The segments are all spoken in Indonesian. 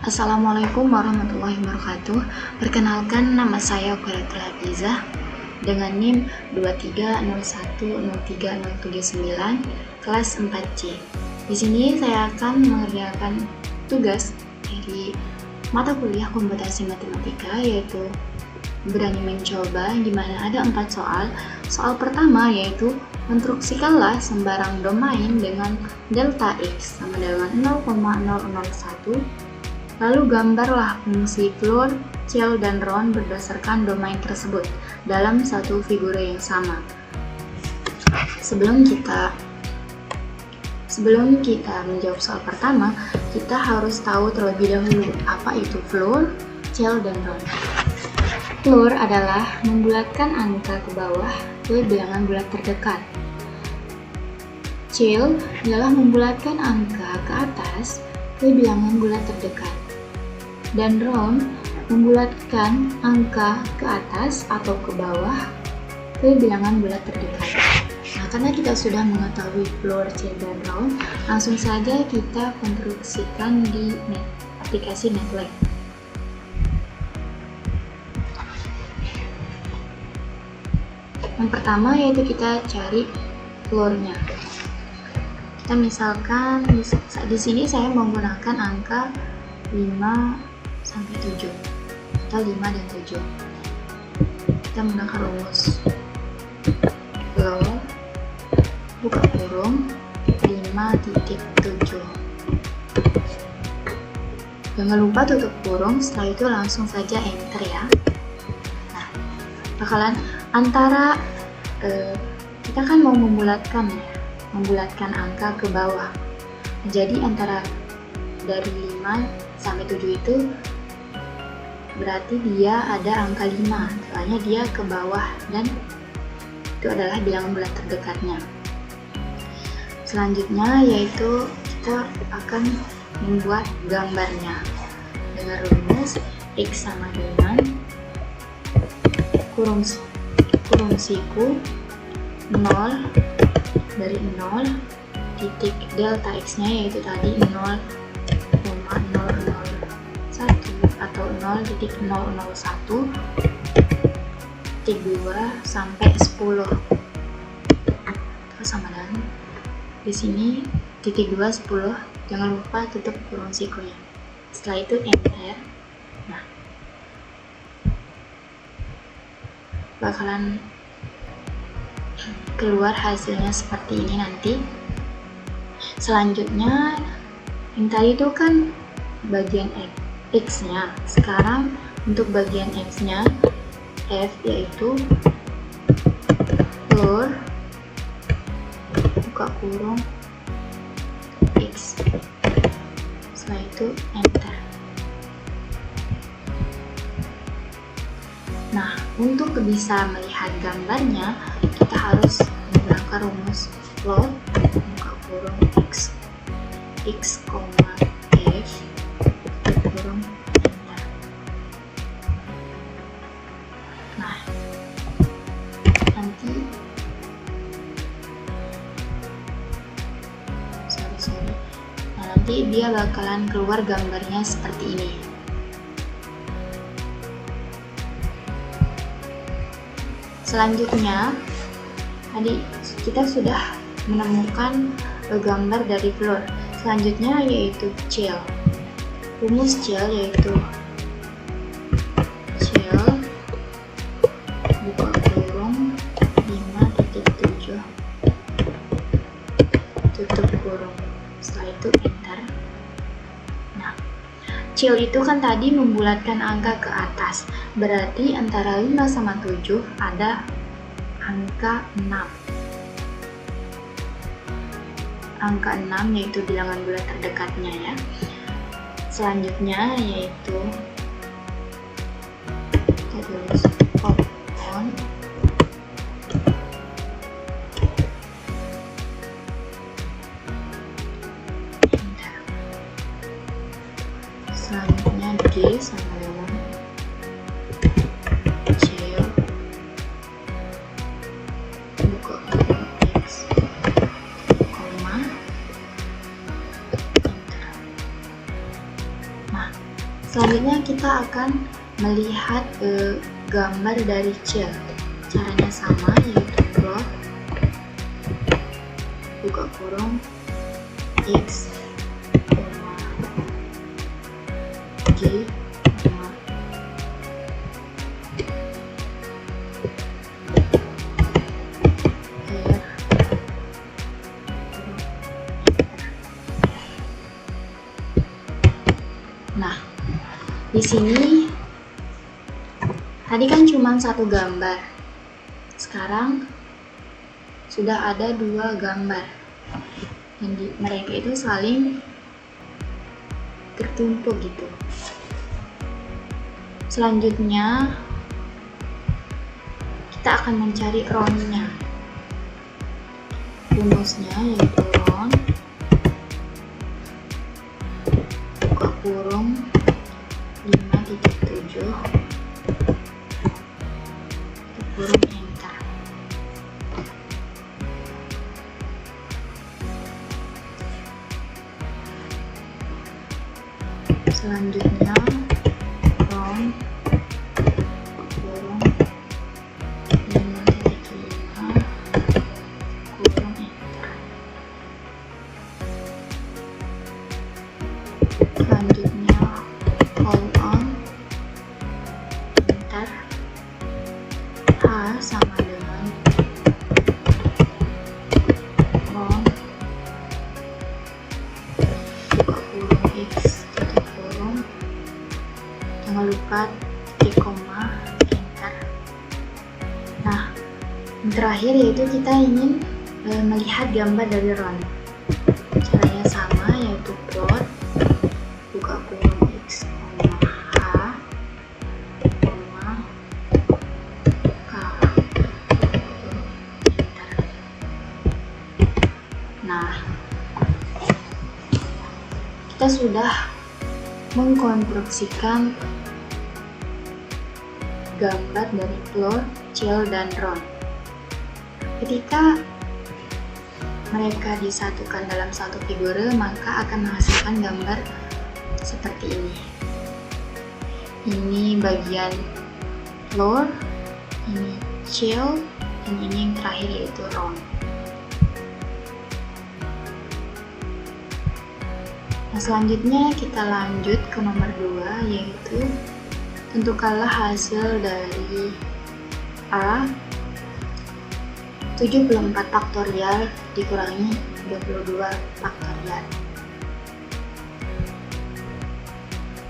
Assalamualaikum warahmatullahi wabarakatuh. Perkenalkan, nama saya Quratul Hafizah dengan NIM 230103079 kelas 4C. Di sini saya akan mengerjakan tugas dari mata kuliah Komputasi Matematika, yaitu berani mencoba, di mana ada 4 soal. Soal pertama yaitu konstruksikanlah sembarang domain dengan delta X sama dengan 0,001. Lalu gambarlah fungsi floor, cell, dan round berdasarkan domain tersebut dalam satu figura yang sama. Sebelum kita menjawab soal pertama, kita harus tahu terlebih dahulu apa itu floor, cell, dan round. Floor adalah membulatkan angka ke bawah ke bilangan bulat terdekat. Cell adalah membulatkan angka ke atas ke bilangan bulat terdekat. Dan round membulatkan angka ke atas atau ke bawah ke bilangan bulat terdekat. Nah, karena kita sudah mengetahui floor, cell, dan round, langsung saja kita konstruksikan di aplikasi MATLAB. Yang pertama yaitu kita cari floor-nya. Kita misalkan di sini saya menggunakan angka 5 sampai 7 atau 5 dan 7. Kita menggunakan rumus floor buka kurung 5.7. Jangan lupa tutup kurung, setelah itu langsung saja enter ya. Nah, bakalan antara kita kan mau membulatkan angka ke bawah. Jadi antara dari 5 sampai 7 itu berarti dia ada angka 5, soalnya dia ke bawah dan itu adalah bilangan bulat terdekatnya. Selanjutnya yaitu kita akan membuat gambarnya dengan rumus X sama dengan kurung siku 0 dari 0 titik delta X nya yaitu tadi 0,001 atau 0.001 titik 2 sampai 10. Terus sama dengan di sini titik 2 10. Jangan lupa tutup kurung sikunya. Setelah itu enter. Nah, bakalan keluar hasilnya seperti ini nanti. Selanjutnya yang tadi itu kan bagian X-nya. Sekarang untuk bagian X-nya, F yaitu floor buka kurung X. Setelah itu enter. Nah, untuk bisa melihat gambarnya, kita harus menggunakan rumus floor buka kurung X, F kurung enter. Nah, nanti nanti dia bakalan keluar gambarnya seperti ini. Selanjutnya tadi kita sudah menemukan gambar dari floor. Selanjutnya yaitu cell. Rumus cell yaitu cell buka kurung 5.7 tutup kurung. Setelah itu enter. Nah, cell itu kan tadi membulatkan angka ke atas, berarti antara 5 sama 7 ada angka 6. Angka 6 yaitu bilangan bulat terdekatnya ya. Selanjutnya yaitu kita tulis pop on enter. Selanjutnya G sama dengan cell buka kurung X, koma enter. Nah, Selanjutnya kita akan melihat gambar dari cell. Caranya sama, yaitu plot buka kurung x, y, Nah, di sini tadi kan cuma satu gambar. Sekarang sudah ada dua gambar. Dan mereka itu saling tertumpuk gitu. Selanjutnya kita akan mencari roundnya. Rumusnya yaitu round buka kurung 5.7 kurung enter. Selanjutnya round kurung 5.5 kurung enter. Selanjutnya hold on enter. H sama dengan round buka kurung x tutup kurung, jangan lupa titik koma enter. Nah, yang terakhir yaitu kita ingin melihat gambar dari round. Caranya sama, yaitu plot buka kurung x, h, k, enter. Nah, kita sudah mengkonstruksikan gambar dari plot, cell, dan round. Ketika mereka disatukan dalam satu figure, maka akan menghasilkan gambar seperti ini. Ini bagian floor, ini cell, dan ini yang terakhir yaitu round. Nah, selanjutnya kita lanjut ke nomor 2, yaitu tentukanlah hasil dari A 74 faktorial dikurangi 22 faktorial.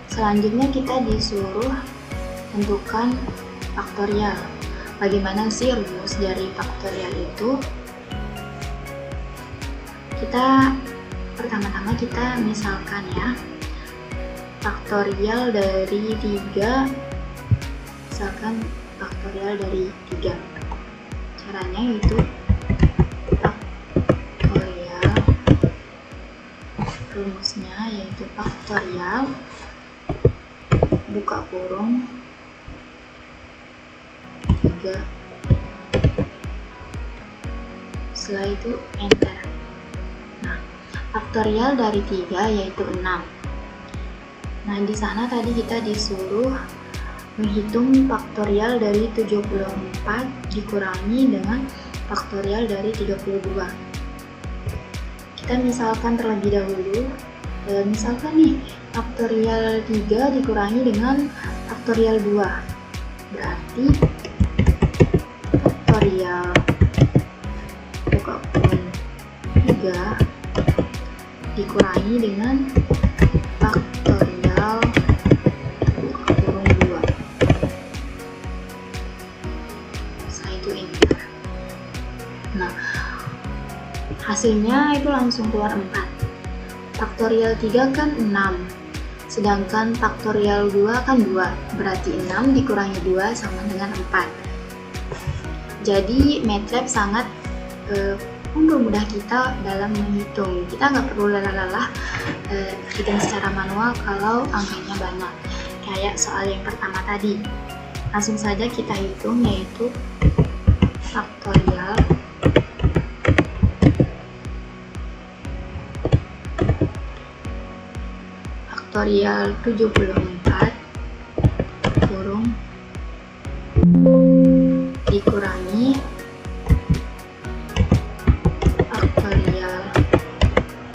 Selanjutnya kita disuruh tentukan faktorial. Bagaimana sih rumus dari faktorial itu? Pertama-tama kita misalkan ya, faktorial dari 3, misalkan faktorial dari 3. Caranya yaitu faktorial, rumusnya yaitu faktorial buka kurung 3, setelah itu enter. Nah, faktorial dari 3 yaitu 6. Nah, di sana tadi kita disuruh menghitung faktorial dari 74 dikurangi dengan faktorial dari 32. Kita misalkan terlebih dahulu, misalkan nih faktorial 3 dikurangi dengan faktorial 2, berarti faktorial buka kurung 3 dikurangi dengan faktorial buka kurung 2. Setelah itu enter. Nah, hasilnya itu langsung keluar 4. Faktorial 3 kan 6, sedangkan faktorial 2 kan 2, berarti 6 dikurangi 2 sama dengan 4. Jadi MATLAB sangat mempermudah kita dalam menghitung. Kita nggak perlu lelah-lelah hitung secara manual kalau angkanya banyak. Kayak soal yang pertama tadi, langsung saja kita hitung, yaitu faktorial faktorial 74 kurung dikurangi faktorial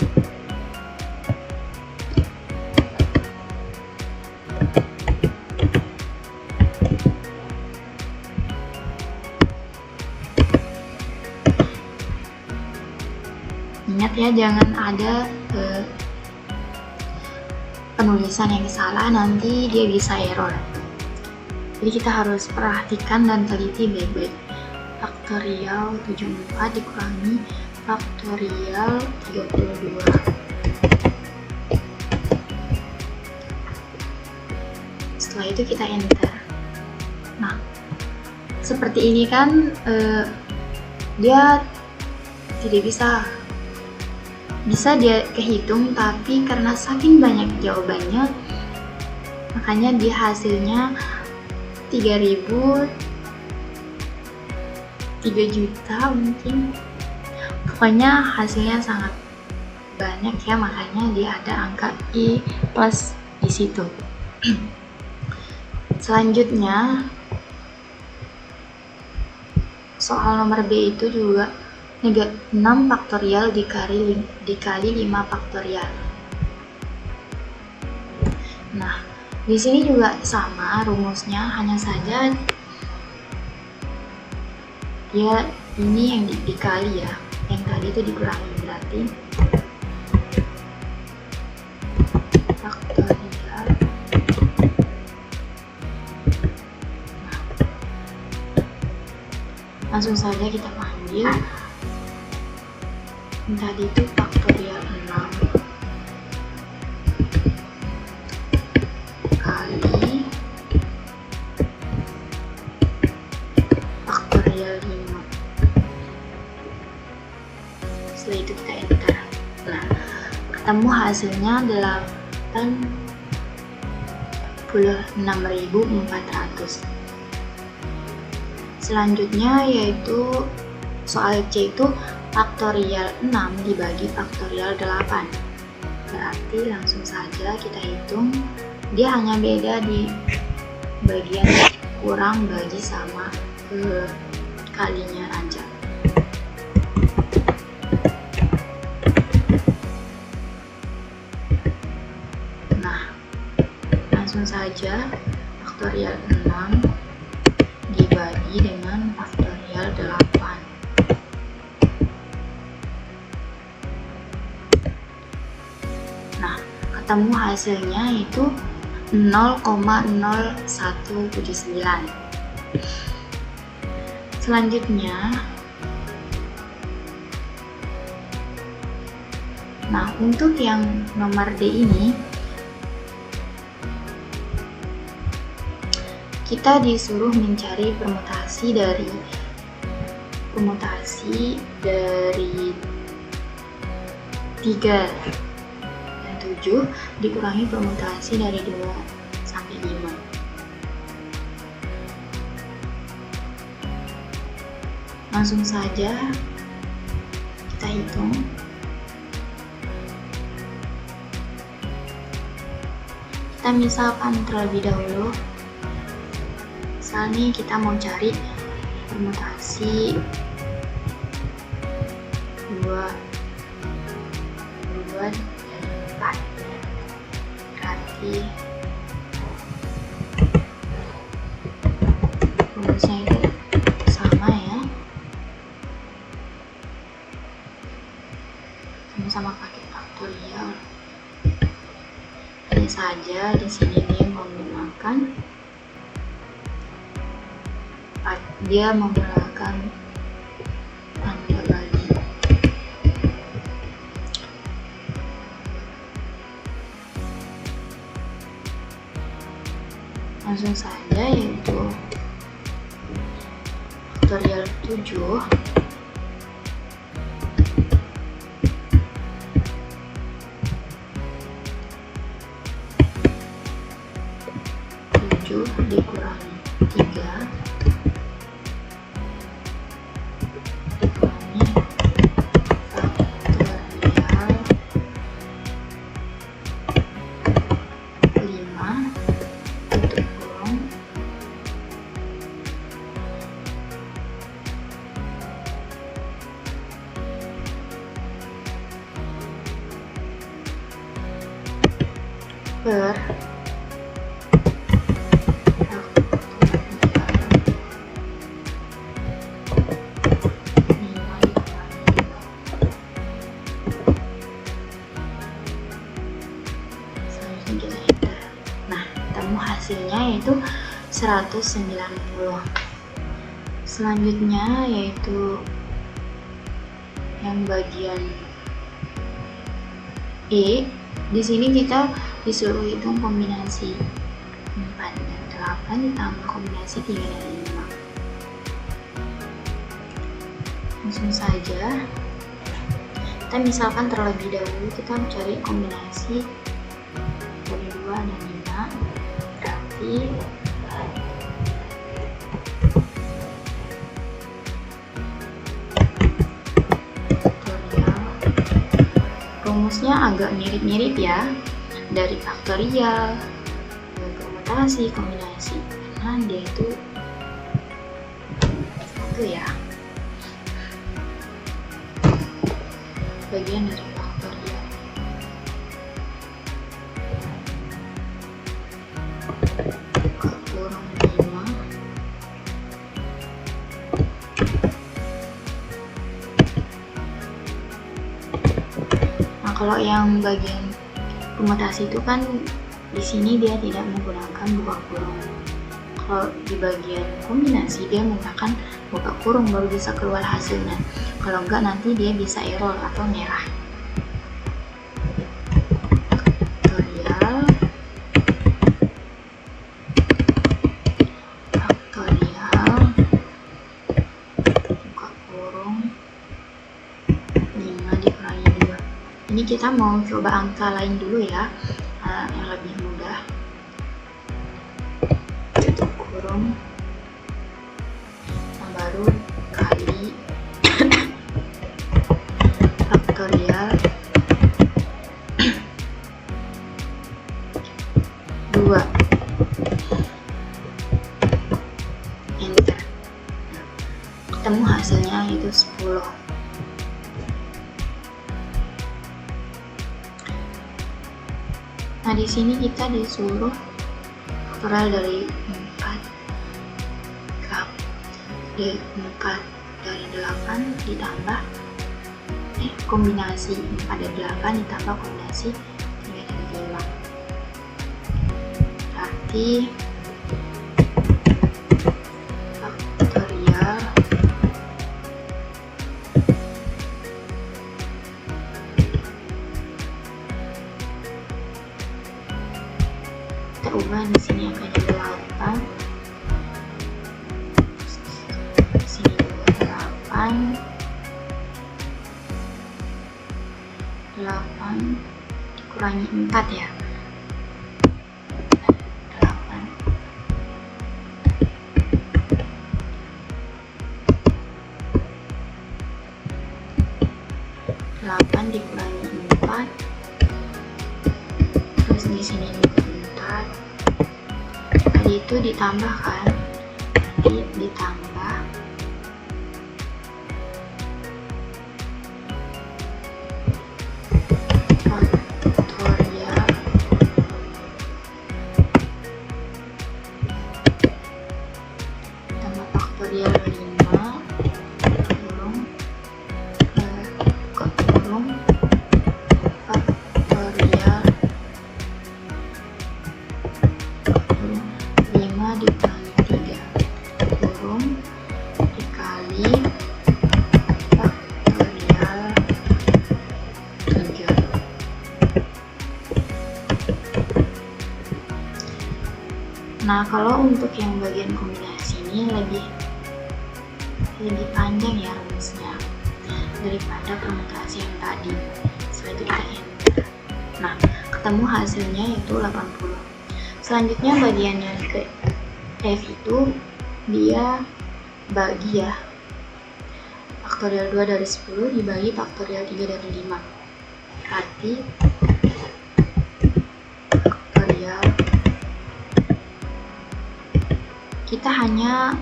7. Ingat ya, jangan ada penulisan yang salah, nanti dia bisa error. Jadi kita harus perhatikan dan teliti baik-baik. Faktorial 74 dikurangi faktorial 32. Setelah itu kita enter. Nah, seperti ini kan dia tidak bisa dia kehitung, tapi karena saking banyak jawabannya makanya dia hasilnya 3.000, 3 juta mungkin, pokoknya hasilnya sangat banyak ya, makanya dia ada angka I plus di situ. Selanjutnya soal nomor B itu juga 6 faktorial dikali 5 faktorial. Nah, di sini juga sama rumusnya, hanya saja ya ini yang dikali ya, yang tadi itu dikurangi, berarti faktorial. Nah, langsung saja kita panggil. Tadi itu faktorial 6 kali faktorial 5. Setelah itu kita enter. Nah, ketemu hasilnya 86.400. Selanjutnya yaitu soal C itu faktorial 6 dibagi faktorial 8. Berarti langsung saja kita hitung, dia hanya beda di bagian kurang bagi sama kalinya aja. Nah, langsung saja faktorial 6 dibagi dengan faktorial 8. Ketemu hasilnya itu 0,0179. Selanjutnya, nah untuk yang nomor D ini kita disuruh mencari permutasi dari 3 7 dikurangi permutasi dari 2 sampai 5. Langsung saja kita hitung. Kita misalkan terlebih dahulu, misalnya kita mau cari permutasi 2 dan 4. Berarti rumusnya itu sama ya, sama-sama pakai faktorial. Hanya saja di sini dia menggunakan tanda bagi. Langsung saja, yaitu faktorial 7 dikurangi 3 dikurangi faktorial 8. per Nah, ketemu hasilnya yaitu 190. Selanjutnya yaitu yang bagian E. Di sini kita disuruh hitung kombinasi 4 dan 8 ditambah kombinasi 3 dan 5. Langsung saja. Kita misalkan terlebih dahulu kita mencari kombinasi dari 2 dan 5. Berarti rumusnya agak mirip-mirip ya, dari faktorial, permutasi, kombinasi, karena dia itu satu ya, bagian dari faktorial. Kurang 5 Kalau yang bagian permutasi itu kan di sini dia tidak menggunakan buka kurung. Kalau di bagian kombinasi dia menggunakan buka kurung baru bisa keluar hasilnya. Kalau enggak nanti dia bisa error atau merah. Faktorial buka kurung 5 dikurangi 2. Ini kita mau coba angka lain dulu ya, yang lebih mudah. Tutup kurung, yang baru kali faktorial 2. Enter. Ketemu hasilnya itu 10. Nah, di sini kita disuruh faktorial dari 4 dari 8 ditambah kombinasi 4 dari 8 ditambah kombinasi 3 dari 5. Berarti faktorial kita ubah di sini angkanya 8, di sini juga 8 dikurangi 4 ya, 8 dikurangi 4, terus di sini juga 4. Tadi itu ditambahkan, jadi ditambah faktorial tambah faktorial 5 kurung kurung faktorial 5 dikurangi 3 kurung dikali faktorial 3. Nah, kalau untuk yang bagian kombinasi ini lebih panjang ya rumusnya daripada permutasi yang tadi. Setelah itu kita enter. Nah, ketemu hasilnya yaitu 80. Selanjutnya bagian yang ke F itu dia bagi ya, faktorial 2 dari 10 dibagi faktorial 3 dari 5. Berarti faktorial kita hanya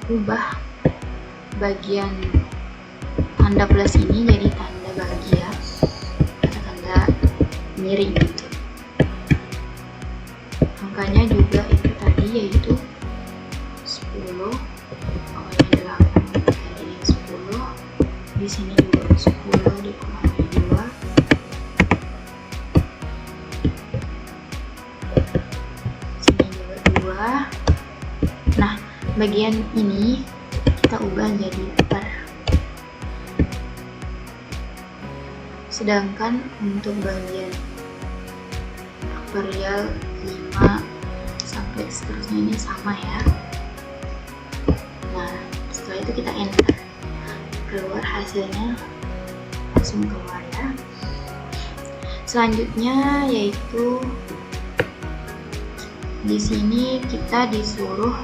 ubah bagian tanda plus ini jadi tanda bagi ya, tanda miring gitu. Angkanya juga itu tadi, yaitu 10, pokoknya 8 dikali 10, di sini juga 10 dikurangi 2, sini juga 2. Nah, bagian ini kita ubah jadi per. Sedangkan untuk bagian faktorial 5 sampai seterusnya ini sama ya. Nah, setelah itu kita enter, keluar hasilnya, langsung keluar ya. Selanjutnya yaitu di sini kita disuruh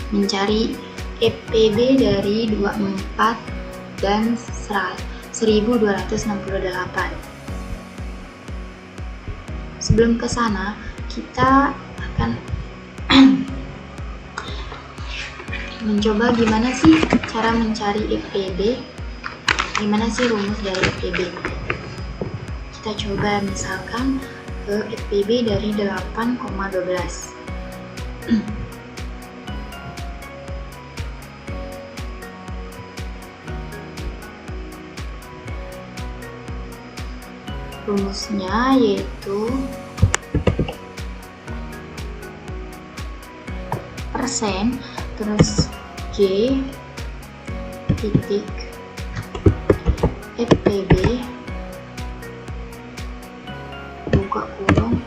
mencari EPB dari 24 dan 1268. Sebelum ke sana, kita akan mencoba gimana sih cara mencari EPB, gimana sih rumus dari EPB. Kita coba misalkan ke EPB dari 8,12. Rumusnya yaitu persen terus G titik EPB buka kurung.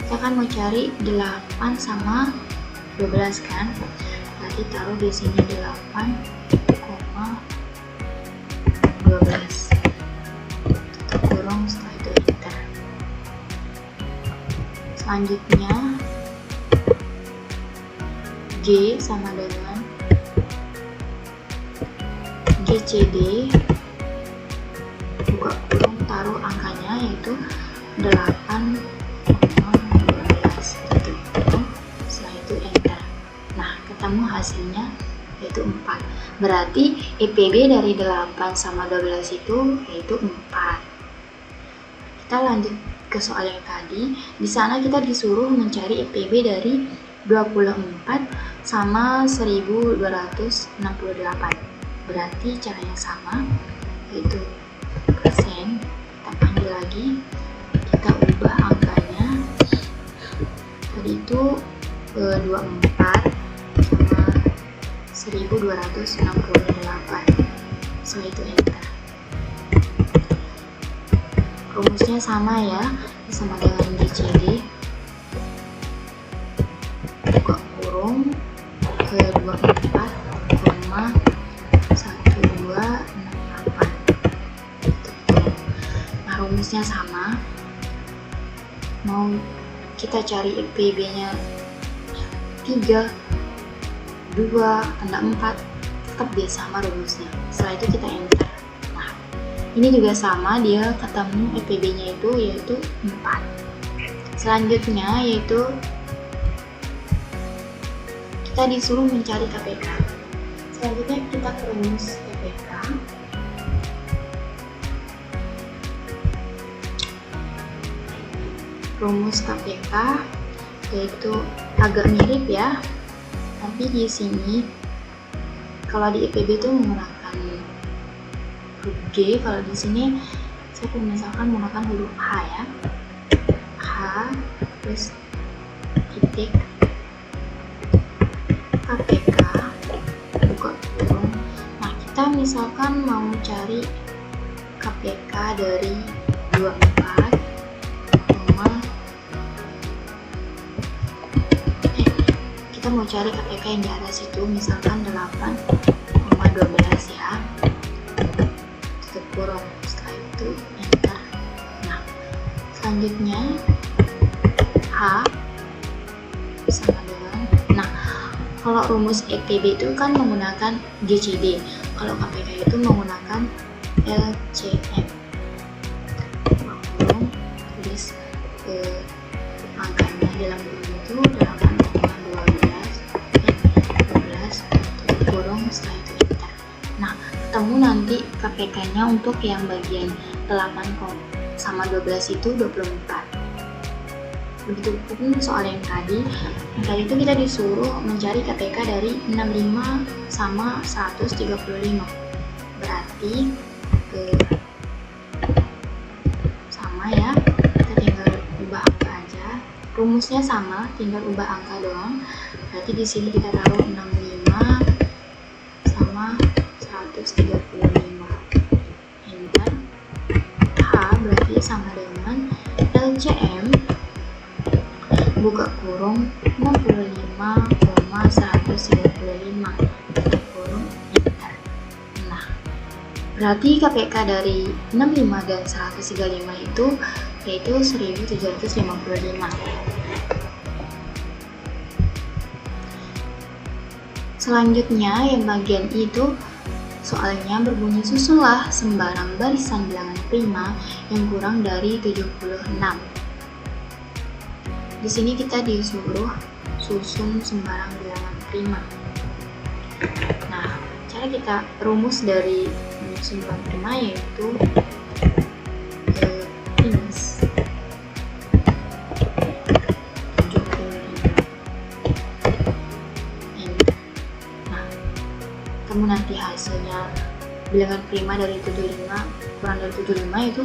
Kita kan mau cari 8 sama 12 kan, berarti taruh di sini 8,12 tutup kurung. Setelah itu enter. Selanjutnya G sama dengan GCD buka kurung, taruh angkanya yaitu 8,12 tutup kurung. Setelah itu enter. Nah, ketemu hasilnya yaitu 4. Berarti EPB dari 8 sama 12 itu yaitu 4. Kita lanjut ke soal yang tadi. Di sana kita disuruh mencari EPB dari 24 sama 1268. Berarti caranya sama, yaitu persen. Kita panggil lagi, kita ubah angkanya. Tadi itu 24 sama 1268. Setelah itu enter. Rumusnya sama ya, sama dengan GCD. Buka kurung ke 24,1268. Nah, rumusnya sama. Mau kita cari EPB nya 3, 2, tanda 4, tetap dia sama rumusnya. Setelah itu kita enter. Nah, ini juga sama, dia ketemu EPB nya itu yaitu 4. Selanjutnya yaitu kita disuruh mencari KPK. Selanjutnya kita ke rumus KPK. Rumus KPK yaitu agak mirip ya, tapi di sini kalau di EPB itu menggunakan huruf G, kalau di sini saya misalkan menggunakan huruf H ya. H terus titik KPK buka kurung. Nah, kita misalkan mau cari KPK dari 24 kita mau cari KPK yang di atas itu, misalkan 8,12 ya, tutup kurung. Setelah itu enter. Nah, selanjutnya H sama dengan, nah kalau rumus EPB itu kan menggunakan GCD, kalau KPK itu menggunakan LCM. Kurung, tulis angkanya dalam kurung itu 8,12 kurung. Setelah itu enter. Nah, ketemu nanti KPK nya untuk yang bagian sama 12 itu 24. Begitupun soal yang tadi itu kita disuruh mencari KPK dari 65 sama 135. Berarti sama ya, kita tinggal ubah angka aja. Rumusnya sama, tinggal ubah angka doang. Berarti di sini kita taruh 65 sama 135. Enter. H berarti sama dengan LCM buka kurung 65,135 tutup kurung, enter. Nah, berarti KPK dari 65 dan 135 itu yaitu 1755. Selanjutnya yang bagian itu soalnya berbunyi susunlah sembarang barisan bilangan prima yang kurang dari 76. Di sini kita disuruh susun sembarang bilangan prima. Nah, cara kita rumus dari menyusun bilangan prima yaitu minus 75. Nah, kamu nanti hasilnya bilangan prima dari 75 kurang dari 75 itu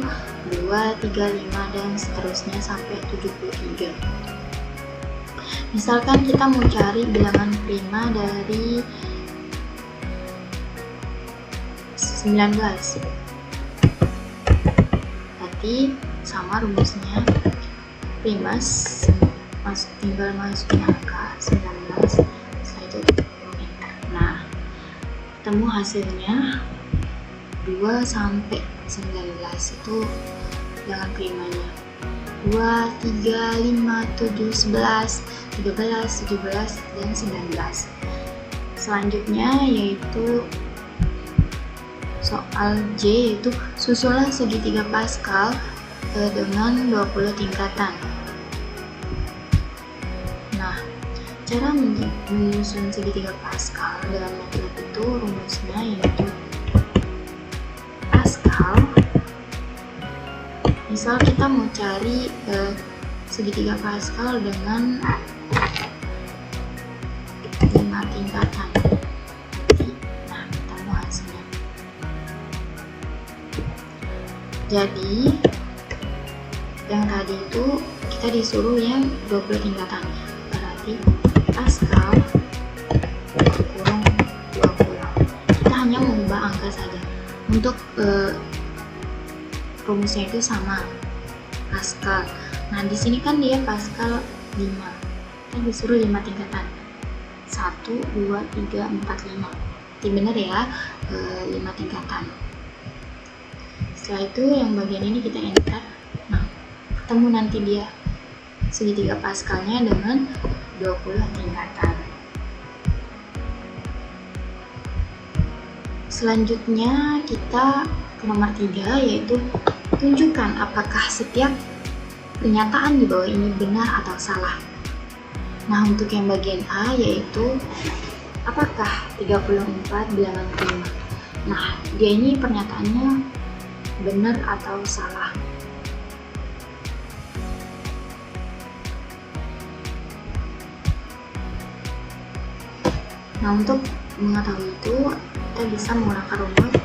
2, 3, 5 dan seterusnya sampai 73. Misalkan kita mau cari bilangan prima dari 19. Berarti sama rumusnya, prima tinggal masukin angka 19, setelah itu enter. Nah, ketemu hasilnya 2 sampai 19 itu bilangan primanya. 2, 3, 5, 7, 11, 13, 17, dan 19. Selanjutnya yaitu soal J, yaitu susunlah segitiga Pascal dengan 20 tingkatan. Nah, cara menyusun segitiga Pascal dalam metode itu rumusnya yaitu Pascal. Misal kita mau cari segitiga Pascal dengan 5 tingkatan. Nah, kita mau hasilnya. Jadi yang tadi itu kita disuruh yang 20 tingkatan. Berarti Pascal kurung 20. Kita hanya mengubah angka saja. Untuk rumusnya itu sama Pascal. Nah, di sini kan dia Pascal 5. Kita disuruh 5 tingkatan. 1, 2, 3, 4, 5. Ini benar ya, 5 tingkatan. Setelah itu yang bagian ini kita enter. Nah, ketemu nanti dia segitiga Pascalnya dengan 20 tingkatan. Selanjutnya kita ke nomor 3, yaitu tunjukkan apakah setiap pernyataan di bawah ini benar atau salah. Nah, untuk yang bagian A yaitu apakah 34 bilangan prima. Nah, dia ini pernyataannya benar atau salah. Nah, untuk mengetahui itu kita bisa menggunakan rumus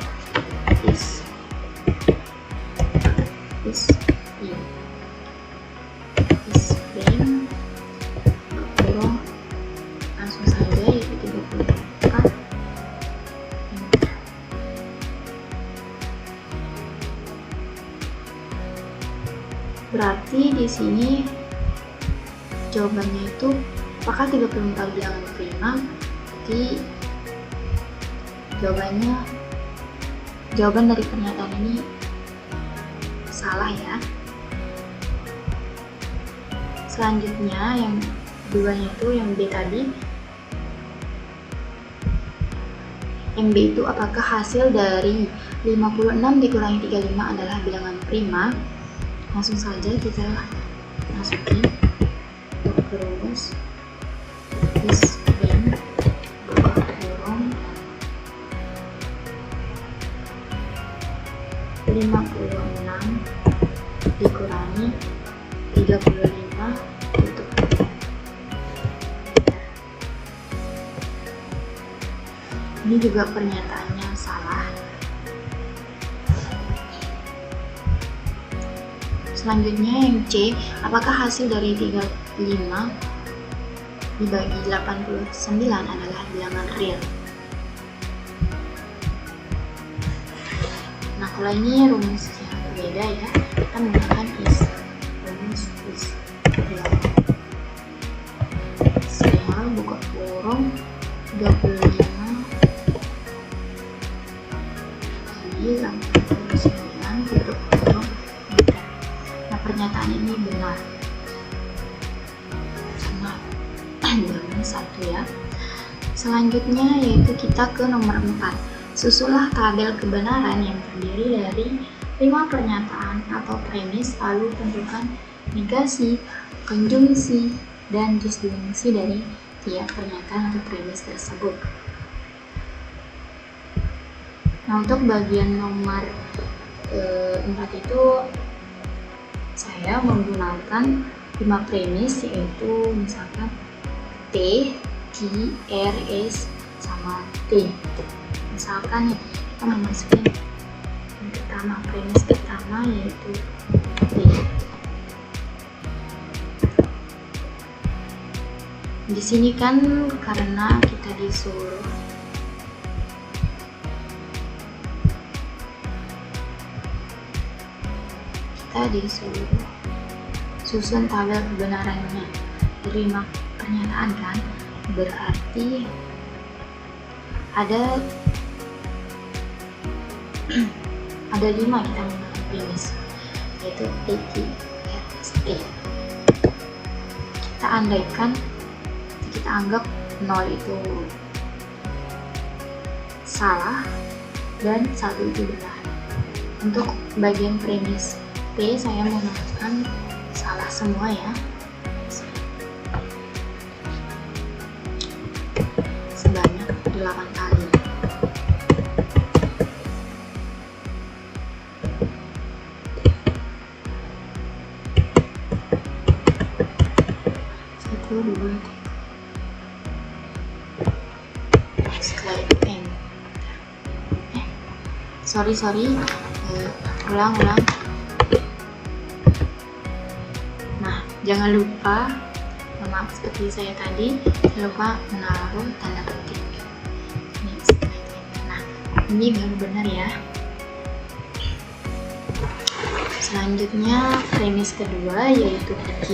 is prime kurung langsung saja yaitu 34. Berarti di sini jawabannya itu apakah 34 bilangan prima? Jadi jawaban dari pernyataan ini salah ya. Selanjutnya yang keduanya itu yang B tadi. Yang B itu apakah hasil dari 56 dikurangi 35 adalah bilangan prima? Langsung saja kita masukin ke rumus is prime buka kurung 56 dikurangi 35 tutup. Ini juga pernyataannya salah. Selanjutnya yang C, apakah hasil dari 35 dibagi 89 adalah bilangan real? Nah, kalau ini rumusnya berbeda ya, kita menggunakan rumus is real. Real buka kurung 35 bagi 89 tutup kurung. Nah, pernyataan ini benar sama dengan 1 ya. Selanjutnya yaitu kita ke nomor 4. Susulah tabel kebenaran yang terdiri dari 5 pernyataan atau premis, lalu tentukan negasi, konjungsi, dan disjungsi dari tiap pernyataan atau premis tersebut. Nah, untuk bagian nomor 4 itu saya menggunakan 5 premis, yaitu misalkan T, Q, R, S, sama T. Misalkan ya, kita memasukin yang pertama, premis pertama yaitu T. Di sini kan karena kita disuruh susun tabel kebenarannya dari 5 pernyataan kan, berarti ada 5 kita menggunakan premis, yaitu T, Q, R, S, T. Kita andaikan, kita anggap 0 itu salah dan 1 itu benar. Untuk bagian premis P saya menggunakan salah semua ya, sebanyak 8 kali. Setelah itu sorry ulang. Nah, jangan lupa, maaf seperti saya tadi, jangan lupa menaruh tanda petik. Nah, ini baru benar ya. Selanjutnya premis kedua yaitu Q,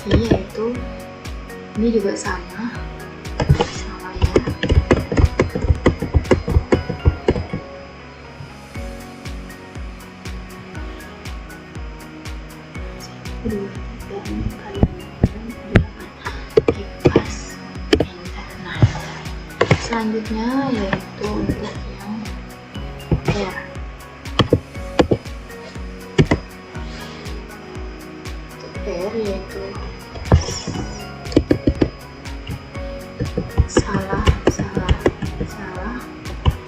yaitu ini juga sama ya. Nah, selanjutnya yaitu untuk yang R. R yaitu salah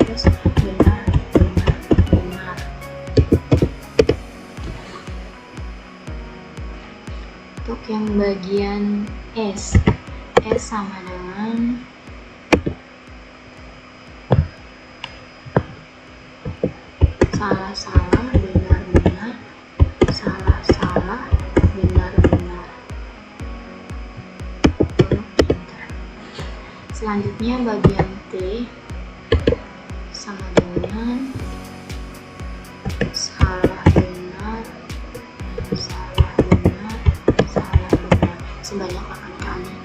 terus benar. Untuk yang bagian S sama dengan salah benar, salah benar. Selanjutnya bagian T sama dengan salah benar sebanyak 8 kali.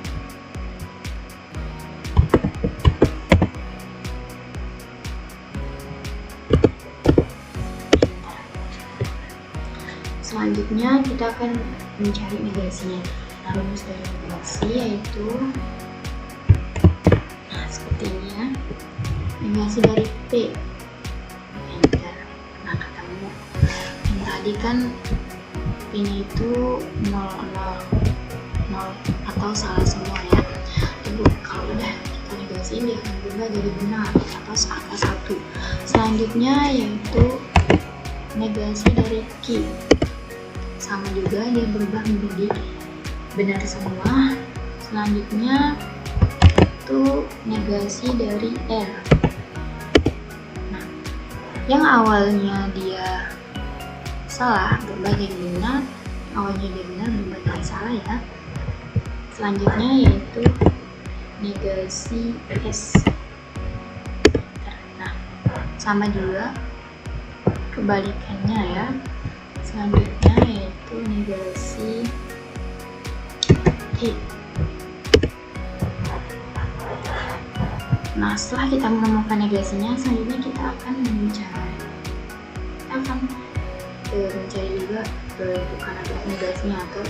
Selanjutnya kita akan mencari negasinya. Nah, rumus dari negasi yaitu seperti ini ya. Negasi dari P, enter. Nah, ketemu. Yang tadi kan ini itu 0 atau salah semua ya. Kalau udah kita negasi konjungsi dia akan berubah jadi benar atau angka 1. Selanjutnya yaitu negasi dari ki. Sama juga dia berubah menjadi benar semua. Selanjutnya itu negasi dari r. Nah, yang awalnya dia salah berubah jadi benar, awalnya dia benar berubah jadi salah ya. Selanjutnya yaitu negasi s. Nah, sama juga kebalikannya ya. Selanjutnya yaitu negasi t. Nah, setelah kita menemukan negasinya, selanjutnya kita akan mencari juga bentukan agak negasinya, atau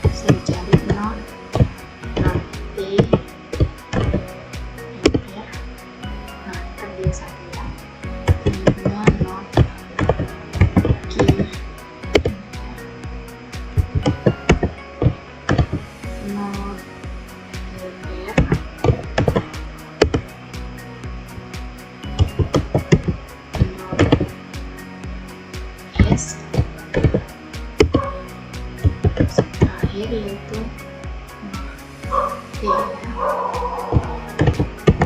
bisa dicari not t, enter. Nah, terbiasa ya. Selanjutnya not ki, enter. Not r, S. Terakhir yaitu T ya.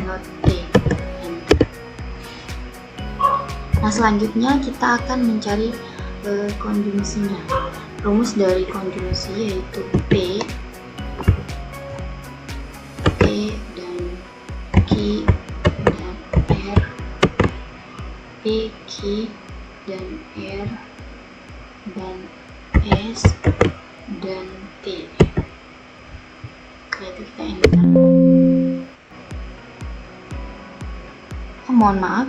Not T. Nah, selanjutnya kita akan mencari konjungsinya. Rumus dari konjungsi yaitu P dan Q dan R, P, Q dan R dan S dan T. Setelah itu kita enter. Mohon maaf,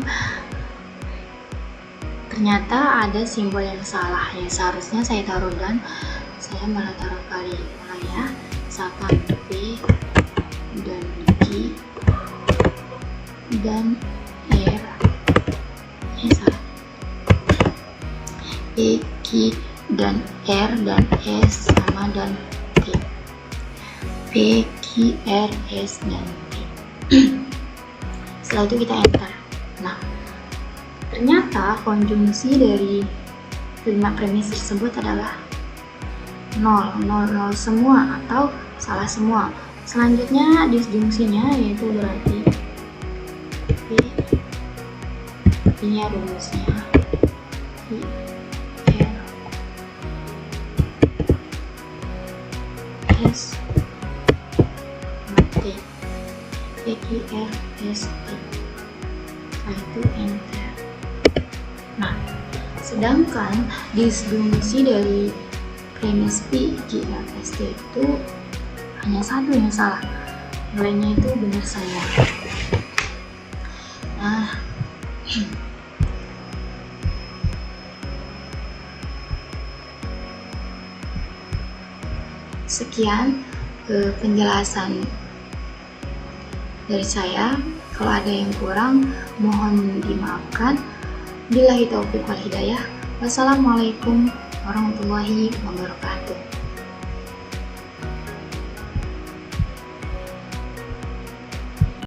ternyata ada simbol yang salah yang seharusnya saya taruh dan saya malah taruh kali. Ulang ya, misalkan P dan Q dan R, salah. P, Q dan R dan S sama dan T. P, Q, R, S dan T. Setelah itu kita enter. Nah, ternyata konjungsi dari kelima premis tersebut adalah 0 semua atau salah semua. Selanjutnya disjungsinya yaitu berarti P, ini rumusnya Q, R, S, T, P, Q, R, S, T. Setelah itu enter. Nah, sedangkan disjungsi dari premis P, Q, R, S, T itu hanya satu yang salah, lainnya itu benar semua. Nah, sekian penjelasan dari saya. Kalau ada yang kurang, mohon dimaafkan. Billahi taufiq wal hidayah. Wassalamualaikum warahmatullahi wabarakatuh.